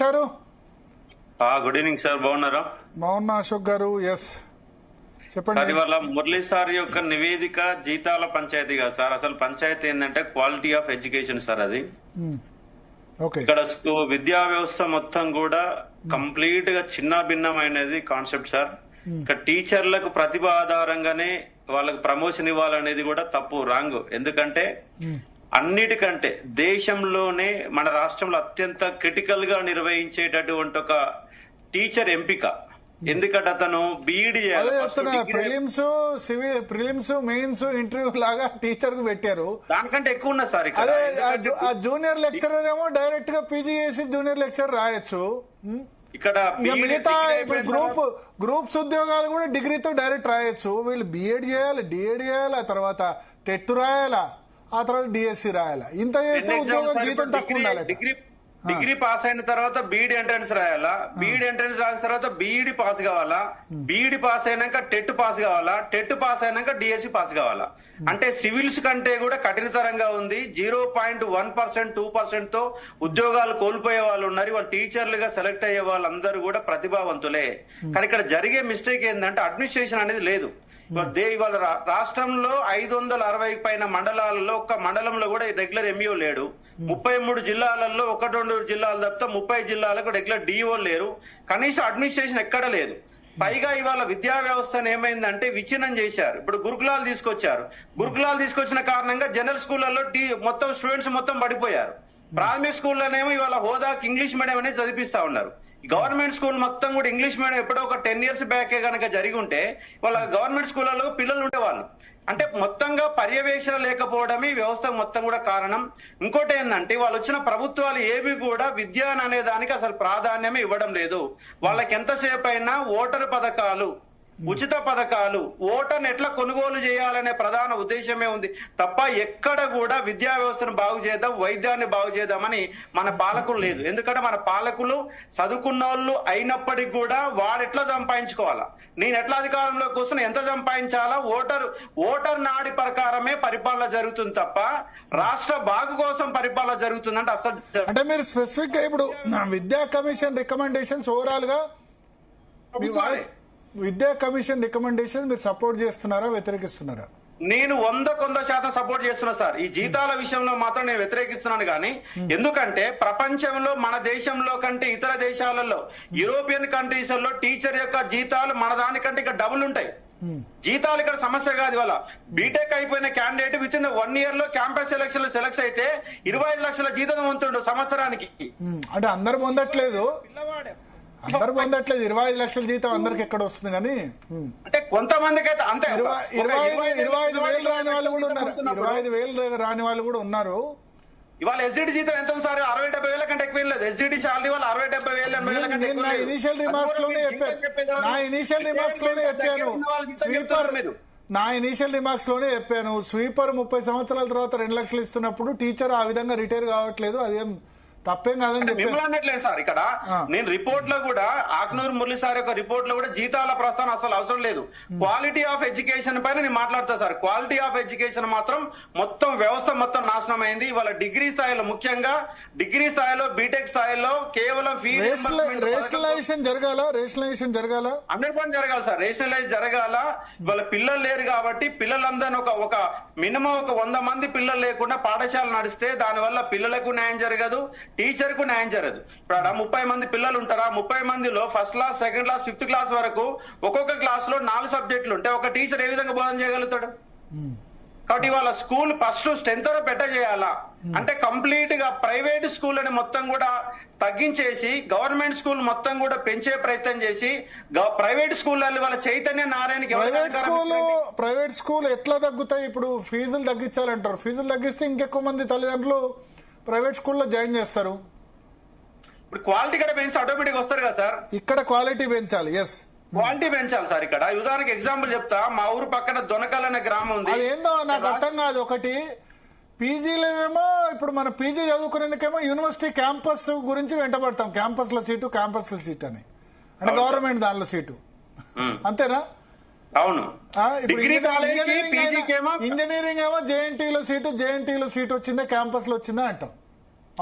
Sir good evening sir, బాగున్నారా? బాగున్నా Ashok garu. Yes చెప్పండి సార్, ఇవాళ మురళీ సార్ యొక్క నివేదిక జీతాల పంచాయతీ కాదు సార్. అసలు పంచాయతీ ఏంటంటే క్వాలిటీ ఆఫ్ ఎడ్యుకేషన్ సార్. అది ఓకే. ఇక్కడ విద్యా వ్యవస్థ మొత్తం కూడా కంప్లీట్ గా చిన్న భిన్నమైనది కాన్సెప్ట్ సార్. ఇక్కడ టీచర్లకు ప్రతిభ ఆధారంగానే వాళ్ళకి ప్రమోషన్ ఇవ్వాలనేది కూడా తప్పు, రాంగ్. ఎందుకంటే అన్నిటికంటే దేశంలోనే మన రాష్ట్రంలో అత్యంత క్రిటికల్ గా నిర్వహించేటటువంటి ఒక టీచర్ ఎంపిక. ఎందుకంటే అతను బీఈడి ప్రిలిమ్స్ మెయిన్స్ ఇంటర్వ్యూ లాగా టీచర్ కు పెట్టారు. దానికంటే ఎక్కువ ఉన్నా సార్. అదే ఆ జూనియర్ లెక్చరర్ ఏమో డైరెక్ట్ గా పీజీ చేసి జూనియర్ లెక్చర్ రాయొచ్చు. ఇక్కడ మిగతా గ్రూప్స్ ఉద్యోగాలు కూడా డిగ్రీతో డైరెక్ట్ రాయొచ్చు. వీళ్ళు బిఎడ్ చేయాలి, డిఎడ్ చేయాలి, ఆ తర్వాత టెట్ రాయాలా, ఆ తర్వాత డిఎస్సి రాయాలా. ఇంత చేస్తే ఉద్యోగం జీతం తక్కువ ఉండాలి. డిగ్రీ పాస్ అయిన తర్వాత బీఈడి ఎంట్రన్స్ రాయాలా, బీఈడి ఎంట్రన్స్ రాసిన తర్వాత బీఈడి పాస్ కావాలా, బీఈడి పాస్ అయినాక టెట్ పాస్ కావాలా, టెట్ పాస్ అయినాక డిఎస్సి పాస్ కావాలా. అంటే సివిల్స్ కంటే కూడా కఠినతరంగా ఉంది. 0.1%, 2% తో ఉద్యోగాలు కోల్పోయే వాళ్ళు ఉన్నారు. వాళ్ళు టీచర్లుగా సెలెక్ట్ అయ్యే వాళ్ళందరూ కూడా ప్రతిభావంతులే. కానీ ఇక్కడ జరిగే మిస్టేక్ ఏంటంటే అడ్మినిస్ట్రేషన్ అనేది లేదు. ఇవాళ రాష్ట్రంలో 560 పైన మండలాలలో ఒక్క మండలంలో కూడా రెగ్యులర్ ఎంఈఓ లేడు. 33 జిల్లాలలో 1-2 జిల్లాలు తప్ప 30 జిల్లాలకు రెగ్యులర్ డిఓ లేరు. కనీసం అడ్మినిస్ట్రేషన్ ఎక్కడ లేదు. పైగా ఇవాళ విద్యా వ్యవస్థను ఏమైందంటే విచ్ఛిన్నం చేశారు. ఇప్పుడు గురుకులాలు తీసుకొచ్చారు. గురుకులాలు తీసుకొచ్చిన కారణంగా జనరల్ స్కూళ్లలో మొత్తం స్టూడెంట్స్ మొత్తం పడిపోయారు. ప్రాథమిక స్కూల్లోనేమో ఇవాళ హోదాకి ఇంగ్లీష్ మీడియం అనేది చదివిస్తా ఉన్నారు. గవర్నమెంట్ స్కూల్ మొత్తం కూడా ఇంగ్లీష్ మీడియం ఎప్పుడో ఒక 10 years బ్యాకే కనుక జరిగి ఉంటే వాళ్ళ గవర్నమెంట్ స్కూళ్ళలో పిల్లలు ఉండేవాళ్ళు. అంటే మొత్తంగా పర్యవేక్షణ లేకపోవడమే వ్యవస్థ మొత్తం కూడా కారణం. ఇంకోటి ఏంటంటే వాళ్ళు వచ్చిన ప్రభుత్వాలు ఏవి కూడా విద్య అనే దానికి అసలు ప్రాధాన్యమే ఇవ్వడం లేదు. వాళ్ళకి ఎంతసేపు అయినా ఓటరు పథకాలు, ఉచిత పథకాలు, ఓటర్ని ఎట్లా కొనుగోలు చేయాలనే ప్రధాన ఉద్దేశమే ఉంది తప్ప ఎక్కడ కూడా విద్యా వ్యవస్థను బాగు చేద్దాం, వైద్యాన్ని బాగు చేద్దామని మన పాలకులు లేదు. ఎందుకంటే మన పాలకులు చదువుకున్న వాళ్ళు అయినప్పటికీ కూడా వాడు ఎట్లా సంపాదించుకోవాలా, నేను ఎట్లా అధికారంలోకి వస్తున్నా, ఎంత సంపాదించాలా, ఓటర్ నాడి ప్రకారమే పరిపాలన జరుగుతుంది తప్ప రాష్ట్ర బాగు కోసం పరిపాలన జరుగుతుందంటే అసలు. అంటే మీరు స్పెసిఫిక్ గా ఇప్పుడు విద్యా కమిషన్ రికమెండేషన్స్ ఓవరాల్ గా విద్యా కమిషన్ రికమెండేషన్ మీరు సపోర్ట్ చేస్తున్నారా, వ్యతిరేకిస్తున్నారా? నేను 100% సపోర్ట్ చేస్తున్నా సార్. ఈ జీతాల విషయంలో మాత్రం నేను వ్యతిరేకిస్తున్నాను. కానీ ఎందుకంటే ప్రపంచంలో మన దేశంలో కంటే ఇతర దేశాలలో, యూరోపియన్ కంట్రీస్ లో టీచర్ యొక్క జీతాలు మన దానికంటే ఇక్కడ డబుల్ ఉంటాయి. జీతాలు ఇక్కడ సమస్య కాదు. ఇవాళ బీటెక్ అయిపోయిన క్యాండిడేట్ విత్ ఇన్ 1 year లో క్యాంపస్ ఎలక్షన్ లో సెలెక్ట్ అయితే 25 లక్షల జీతం పొందుతుండు సంవత్సరానికి. అంటే అందరు పొందట్లేదు, 25 లక్షల జీతం అందరికి ఎక్కడ వస్తుంది. కానీ అంటే కొంతమందికి అయితే అంతే 25,000 రాని వాళ్ళు కూడా ఉన్నారు. 25,000 రాని వాళ్ళు కూడా ఉన్నారు. ఇవాళ ఎస్జిడి జీతం ఎంత ఉంది సార్? 60-70 వేల కంటే ఎక్కువ లేదు. ఎస్జిడి శాలరీ వాళ్ళు 60-70 వేలు, 80 వేల కంటే. నా ఇనిషియల్ రిమార్క్స్ లోనే చెప్పాను. స్వీపర్ 30 సంవత్సరాల తర్వాత 2 లక్షలు ఇస్తున్నప్పుడు టీచర్ ఆ విధంగా రిటైర్ కావట్లేదు. అదేం తప్పేం కాదని మిమ్మల్ని అనట్లేదు సార్. ఇక్కడ నేను రిపోర్ట్ లో కూడా ఆక్నూరు మురళి సార్ యొక్క రిపోర్ట్ లో కూడా జీతాల ప్రస్థానం అసలు అవసరం లేదు. క్వాలిటీ ఆఫ్ ఎడ్యుకేషన్ పైన నేను మాట్లాడతా సార్. క్వాలిటీ ఆఫ్ ఎడ్యుకేషన్ మాత్రం మొత్తం వ్యవస్థ మొత్తం నాశనం అయింది. ఇవాళ డిగ్రీ స్థాయిలో, ముఖ్యంగా డిగ్రీ స్థాయిలో, బీటెక్ స్థాయిలో కేవలం రేషనలైజేషన్ జరగాల 100% జరగాలి సార్. రేషనలైజ్ జరగాల. ఇవాళ పిల్లలు లేరు కాబట్టి పిల్లలందరూ ఒక మినిమం 100 మంది పిల్లలు లేకుండా పాఠశాల నడిస్తే దానివల్ల పిల్లలకు న్యాయం జరగదు, టీచర్ కు న్యాయం జరగదు. ఇప్పుడు 30 మంది పిల్లలు ఉంటారా, 30 మందిలో first class, second class, 5th class వరకు ఒక్కొక్క క్లాస్ లో 4 సబ్జెక్టులు ఉంటే ఒక టీచర్ ఏ విధంగా బోధన చేయగలుగుతాడు? కాబట్టి ఇవాళ స్కూల్ ఫస్ట్ స్ట్రెంత్ బెటర్ చేయాలా అంటే కంప్లీట్ గా ప్రైవేట్ స్కూల్ అని మొత్తం కూడా తగ్గించేసి గవర్నమెంట్ స్కూల్ మొత్తం కూడా పెంచే ప్రయత్నం చేసి ప్రైవేట్ స్కూళ్ళలో వాళ్ళ చైతన్య నారాయణకి ప్రైవేట్ స్కూల్ ఎట్లా తగ్గుతాయి? ఇప్పుడు ఫీజులు తగ్గించాలంటారు. ఫీజులు తగ్గిస్తే ఇంకెక్కువ మంది తల్లిదండ్రులు ప్రైవేట్ స్కూల్లో జాయిన్ చేస్తారు. ఇప్పుడు క్వాలిటీ కూడా పెంచి ఆటోమేటిక్ వస్తారు కదా సార్. ఇక్కడ క్వాలిటీ పెంచాలి. ఎస్, క్వాలిటీ పెంచాలి సార్. ఇక్కడ ఉదాహరణకి ఎగ్జాంపుల్ చెప్తా. మా ఊరు పక్కన దొనకల్ అనే గ్రామం ఉంది. అదేందో నాకు అర్థం కాదు. ఒకటి పీజీలేమో ఇప్పుడు మన పీజీ చదువుకునేందుకేమో యూనివర్సిటీ క్యాంపస్ గురించి వెంటబడతాం. క్యాంపస్ లో సీటు అని, అంటే గవర్నమెంట్ దానిలో సీటు, అంతేనా? అవును. ఇంజనీరింగ్ ఏమో జేఎన్టీలో సీటు వచ్చిందా, క్యాంపస్ లో వచ్చిందా అంటాం.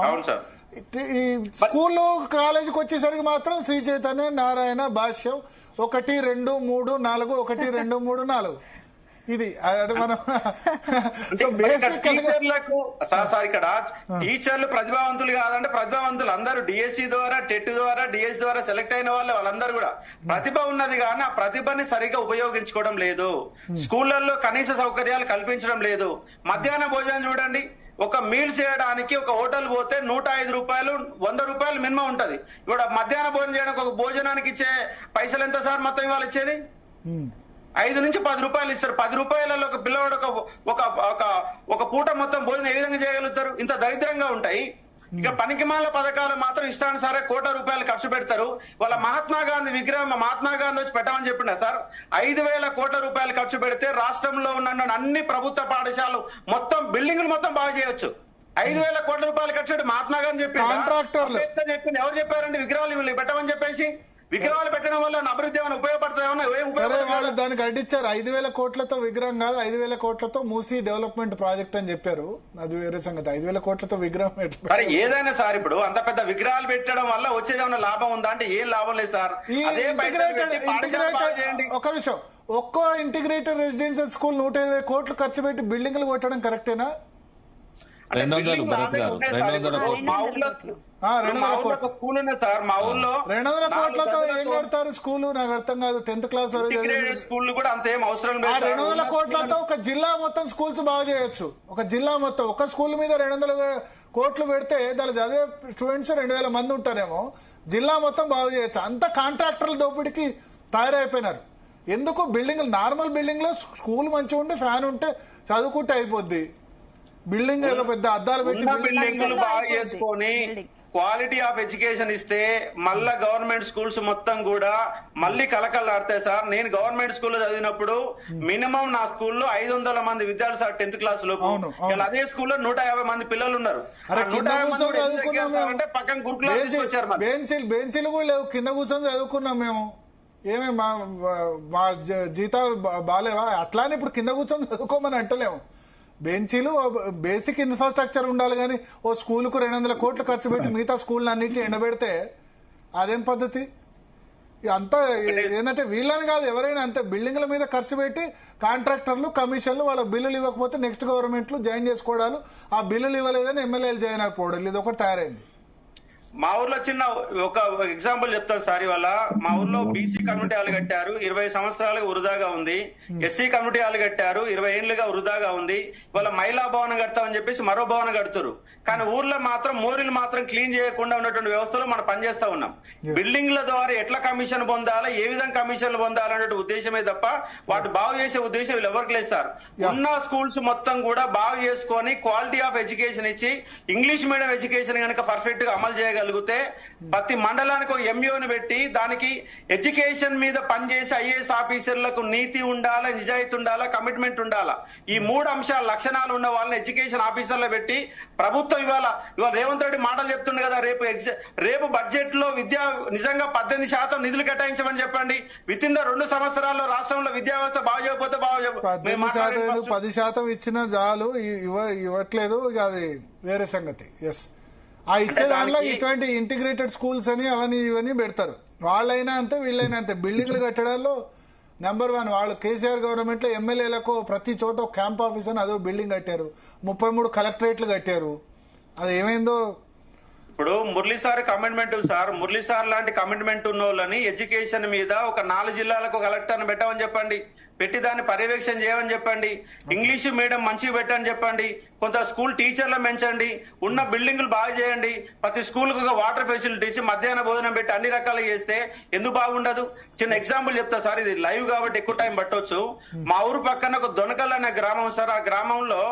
అవును సార్. ఈ స్కూల్ కాలేజీకి వచ్చేసరికి మాత్రం శ్రీ చైతన్య, నారాయణ, భాష్యం 1, 2, 3, 4 1, 2, 3, 4 ఇది అంటే మనం సో బేసిక్ టీచర్లకు సార్ ఇక్కడ టీచర్లు ప్రతిభావంతులు కాదంటే ప్రతిభావంతులు అందరూ డిఎస్సి ద్వారా టెట్ ద్వారా డిఎస్సి ద్వారా సెలెక్ట్ అయిన వాళ్ళందరూ కూడా ప్రతిభ ఉన్నది కానీ ఆ ప్రతిభని సరిగ్గా ఉపయోగించుకోవడం లేదు. స్కూళ్లలో కనీస సౌకర్యాలు కల్పించడం లేదు. మధ్యాహ్న భోజనం చూడండి, ఒక మీల్ చేయడానికి ఒక హోటల్ పోతే 105 రూపాయలు 100 రూపాయలు మినిమం ఉంటది. ఇప్పుడు మధ్యాహ్న భోజనం చేయడానికి ఒక భోజనానికి ఇచ్చే పైసలు ఎంత సార్ మొత్తం ఇవాళ ఇచ్చేది? 5 నుంచి 10 రూపాయలు ఇస్తారు. 10 రూపాయలలో ఒక పిల్లవాడు ఒక పూట మొత్తం భోజనం ఏ విధంగా చేయగలుగుతారు? ఇంత దరిద్రంగా ఉంటాయి. ఇక పనికిమాల పథకాలు మాత్రం ఇష్టానుసారే 1 కోటి రూపాయలు ఖర్చు పెడతారు. వాళ్ళ మహాత్మా గాంధీ విగ్రహం మహాత్మా గాంధీ వచ్చి పెట్టమని చెప్పిండ సార్. 5,000 కోట్ల రూపాయలు ఖర్చు పెడితే రాష్ట్రంలో ఉన్న అన్ని ప్రభుత్వ పాఠశాలలు మొత్తం బిల్డింగ్లు మొత్తం బాగా చేయొచ్చు. 5,000 కోట్ల రూపాయలు ఖర్చు పెట్టి మహాత్మా గాంధీ చెప్పింది. ఎవరు చెప్పారండి విగ్రహాలు పెట్టమని చెప్పేసి? విగ్రహాలు పెట్టడం వల్ల అభివృద్ధి ఏమైనా ఉపయోగపడుతుందా? వాళ్ళు దానికి అడ్డిచ్చారు. 5,000 కోట్లతో విగ్రహం కాదు, 5,000 కోట్లతో మూసీ డెవలప్మెంట్ ప్రాజెక్ట్ అని చెప్పారు. అది వేరే సంగతి. 5,000 కోట్లతో విగ్రహం మరి ఏదైనా సార్ ఇప్పుడు అంత పెద్ద విగ్రహాలు పెట్టడం వల్ల వచ్చేది ఏమైనా లాభం ఉందా అంటే ఏం లాభం లేదు సార్. ఒక నిమిషం, ఒక్కో ఇంటిగ్రేటెడ్ రెసిడెన్షియల్ స్కూల్ 120 కోట్లు ఖర్చు పెట్టి బిల్డింగ్లు కొట్టడం కరెక్టేనా? 200 కోట్లతో ఏం కడతారు స్కూల్? నాకు అర్థం కాదు. 10th క్లాస్ స్కూల్ కూడా అంతేం అవసరం లేదు. 200 కోట్లతో ఒక జిల్లా మొత్తం స్కూల్స్ బాగా చేయొచ్చు. ఒక జిల్లా మొత్తం ఒక స్కూల్ మీద 200 కోట్లు పెడితే దాని చదివే స్టూడెంట్స్ 2,000 మంది ఉంటారేమో. జిల్లా మొత్తం బాగు చేయొచ్చు. అంత కాంట్రాక్టర్ల దోపిడికి తయారైపోయినారు. ఎందుకు? బిల్డింగ్ నార్మల్ బిల్డింగ్ లో స్కూల్ మంచిగా ఉంటే ఫ్యాన్ ఉంటే చదువుకుంటే అయిపోద్ది. బిల్డింగ్ ఏదో పెద్ద అద్దాలు పెట్టి బిల్డింగ్లు బాగా చేసుకొని క్వాలిటీ ఆఫ్ ఎడ్యుకేషన్ ఇస్తే మళ్ళా గవర్నమెంట్ స్కూల్స్ మొత్తం కూడా మళ్ళీ కలకల్లాడతాయి సార్. నేను గవర్నమెంట్ స్కూల్లో చదివినప్పుడు మినిమం నా స్కూల్లో 500 మంది విద్యార్థులు సార్ 10th క్లాస్ లోపు. అదే స్కూల్లో 150 మంది పిల్లలు ఉన్నారు. అంటే పక్కన గురుకులాలు వచ్చారు. బెంచీలు కూడా లేవు, కింద కూర్చొని చదువుకున్నాం మేము. ఏమే మా జీతాలు బాగాలేవా? అట్లానే ఇప్పుడు కింద కూర్చొని చదువుకోమని అంటలేము. బెంచీలు బేసిక్ ఇన్ఫ్రాస్ట్రక్చర్ ఉండాలి కానీ ఓ స్కూల్కు 200 కోట్లు ఖర్చు పెట్టి మిగతా స్కూల్ అన్నింటినీ ఎండబెడితే అదేం పద్ధతి? అంతా ఏంటంటే వీళ్ళని కాదు, ఎవరైనా అంతే. బిల్డింగ్ల మీద ఖర్చు పెట్టి కాంట్రాక్టర్లు కమిషన్లు వాళ్ళ బిల్లులు ఇవ్వకపోతే నెక్స్ట్ గవర్నమెంట్లు జాయిన్ చేసుకోవడాలు, ఆ బిల్లులు ఇవ్వలేదని ఎమ్మెల్యేలు జాయిన్ అయిపోవడం, ఇది ఒకటి తయారైంది. మా ఊర్లో చిన్న ఒక ఎగ్జాంపుల్ చెప్తాను సార్. ఇవాళ మా ఊర్లో బీసీ కమ్యూనిటీ హాల్ కట్టారు, 20 సంవత్సరాలుగా వృధాగా ఉంది. ఎస్సీ కమ్యూనిటీ హాల్ కట్టారు, 20 ఏళ్లుగా వృధాగా ఉంది. ఇవాళ మహిళా భవనం కడతామని చెప్పేసి మరో భవనం కడుతురు. కానీ ఊర్లో మాత్రం మోరీలు మాత్రం క్లీన్ చేయకుండా ఉన్నటువంటి వ్యవస్థలో మనం పనిచేస్తా ఉన్నాం. బిల్డింగ్ల ద్వారా ఎట్లా కమిషన్ పొందాలా, ఏ విధంగా కమిషన్లు పొందాలనే ఉద్దేశమే తప్ప వాటి బాగు చేసే ఉద్దేశం వీళ్ళు ఎవరికి లేదు సార్. ఉన్న స్కూల్స్ మొత్తం కూడా బాగు చేసుకొని క్వాలిటీ ఆఫ్ ఎడ్యుకేషన్ ఇచ్చి ఇంగ్లీష్ మీడియం ఎడ్యుకేషన్ కనుక పర్ఫెక్ట్ గా అమలు చేయగలిగితే ప్రతి మండలానికి ఒక ఎంఈఓని పెట్టి దానికి ఎడ్యుకేషన్ మీద పనిచేసే ఐఏఎస్ ఆఫీసర్లకు నీతి ఉండాలా, నిజాయితీ ఉండాలా, కమిట్మెంట్ ఉండాలా. ఈ 3 అంశాల లక్షణాలు ఉన్న వాళ్ళని ఎడ్యుకేషన్ ఆఫీసర్లో పెట్టి ప్రభుత్వం ఇవాళ రేవంత్ రెడ్డి మాటలు చెప్తుంది కదా, రేపు బడ్జెట్ లో విద్యా నిజంగా 18% నిధులు కేటాయించమని చెప్పండి. విత్ ఇన్ ద 2 సంవత్సరాల్లో రాష్ట్రంలో విద్యా వ్యవస్థ బాగు చేయకపోతే 10% ఇచ్చిన చాలు, ఇవ్వట్లేదు, అది వేరే సంగతి. ఎస్, ఆ ఇచ్చే దానిలో ఇటువంటి ఇంటిగ్రేటెడ్ స్కూల్స్ అని అవన్నీ ఇవన్నీ పెడతారు. వాళ్ళైనా అంతే వీళ్ళైనా అంతే. బిల్డింగ్లు కట్టడాల్లో నెంబర్ 1 వాళ్ళు. కేసీఆర్ గవర్నమెంట్ లో ఎమ్మెల్యేలకు ప్రతి చోట క్యాంప్ ఆఫీస్ అని అదో బిల్డింగ్ కట్టారు, 33 కలెక్టరేట్లు కట్టారు. అది ఏమైందో ఇప్పుడు Murali sir commitment sir, Murali sir లాంటి కమిట్మెంట్ ఉన్న వాళ్ళని ఎడ్యుకేషన్ మీద ఒక 4 జిల్లాలకు కలెక్టర్ని పెట్టమని చెప్పండి, పెట్టి దాన్ని పర్యవేక్షణ చేయమని చెప్పండి. ఇంగ్లీష్ మీడియం మంచిగా పెట్టని చెప్పండి, కొంత స్కూల్ టీచర్లు పెంచండి, ఉన్న బిల్డింగ్లు బాగా చేయండి, ప్రతి స్కూల్ కు వాటర్ ఫెసిలిటీస్, మధ్యాహ్న భోజనం పెట్టి అన్ని రకాలు చేస్తే ఎందుకు బాగుండదు? చిన్న ఎగ్జాంపుల్ చెప్తా సార్, ఇది లైవ్ కాబట్టి ఎక్కువ టైం పట్టొచ్చు. మా ఊరు పక్కన ఒక దొనకల్ అనే గ్రామం సార్. ఆ గ్రామంలో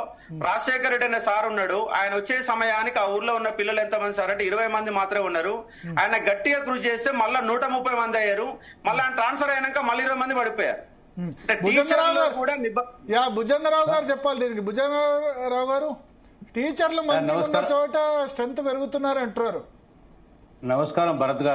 రాజశేఖర రెడ్డి అనే సార్ ఉన్నాడు. ఆయన వచ్చే సమయానికి ఆ ఊర్లో ఉన్న పిల్లలు ఎంతమంది సార్ అంటే 20 మంది మాత్రమే ఉన్నారు. ఆయన గట్టిగా కృషి చేస్తే మళ్ళా 130 మంది అయ్యారు. మళ్ళీ ఆయన ట్రాన్స్ఫర్ అయినాక మళ్ళీ 20 మంది పడిపోయారు. భుజంగరావు గారు చెప్పాలి దీనికి. భుజంగరావు గారు, టీచర్లు మంచిగా ఉన్న చోట స్ట్రెంత్ పెరుగుతున్నారు అంటారు. నమస్కారం భరత్ గారు.